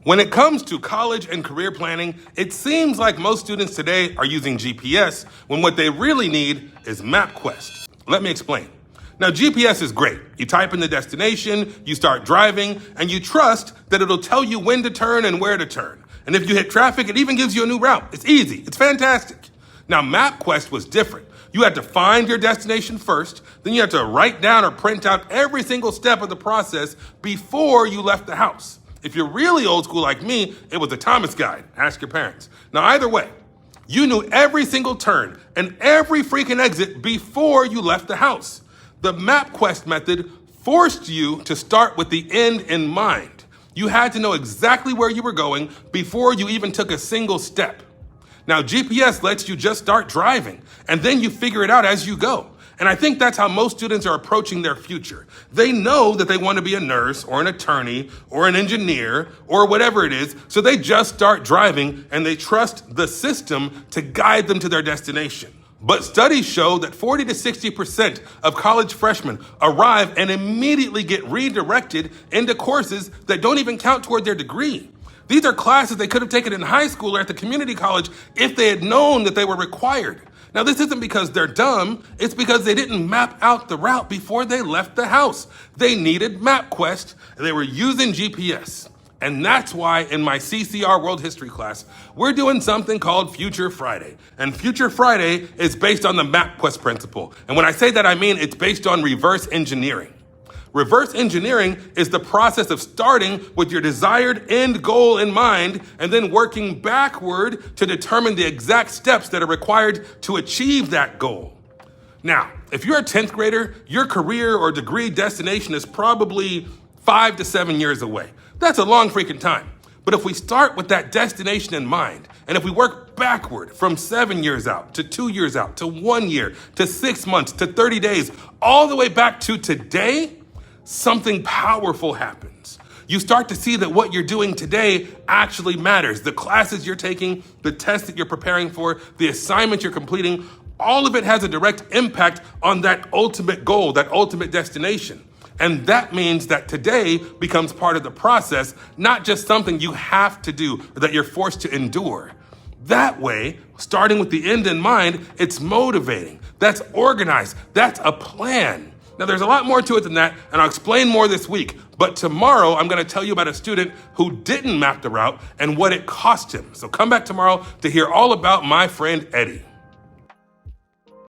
When it comes to college and career planning, it seems like most students today are using GPS when what they really need is MapQuest. Let me explain. Now, GPS is great. You type in the destination, you start driving, and you trust that it'll tell you when to turn and where to turn. And if you hit traffic, it even gives you a new route. It's easy. It's fantastic. Now, MapQuest was different. You had to find your destination first, then you had to write down or print out every single step of the process before you left the house. If you're really old school like me, it was a Thomas guide. Ask your parents. Now, either way, you knew every single turn and every freaking exit before you left the house. The MapQuest method forced you to start with the end in mind. You had to know exactly where you were going before you even took a single step. Now, GPS lets you just start driving, and then you figure it out as you go. And I think that's how most students are approaching their future. They know that they want to be a nurse or an attorney or an engineer or whatever it is, so they just start driving and they trust the system to guide them to their destination. But studies show that 40 to 60% of college freshmen arrive and immediately get redirected into courses that don't even count toward their degree. These are classes they could have taken in high school or at the community college if they had known that they were required. Now, this isn't because they're dumb. It's because they didn't map out the route before they left the house. They needed MapQuest, and they were using GPS. And that's why in my CCR World History class, we're doing something called Future Friday. And Future Friday is based on the MapQuest principle. And when I say that, I mean it's based on reverse engineering. Reverse engineering is the process of starting with your desired end goal in mind and then working backward to determine the exact steps that are required to achieve that goal. Now, if you're a 10th grader, your career or degree destination is probably 5 to 7 years away. That's a long freaking time. But if we start with that destination in mind, and if we work backward from 7 years out to 2 years out to 1 year to 6 months to 30 days, all the way back to today, something powerful happens. You start to see that what you're doing today actually matters. The classes you're taking, the tests that you're preparing for, the assignments you're completing, all of it has a direct impact on that ultimate goal, that ultimate destination. And that means that today becomes part of the process, not just something you have to do or that you're forced to endure. That way, starting with the end in mind, it's motivating. That's organized. That's a plan. Now, there's a lot more to it than that, and I'll explain more this week. But tomorrow, I'm going to tell you about a student who didn't map the route and what it cost him. So come back tomorrow to hear all about my friend Eddie.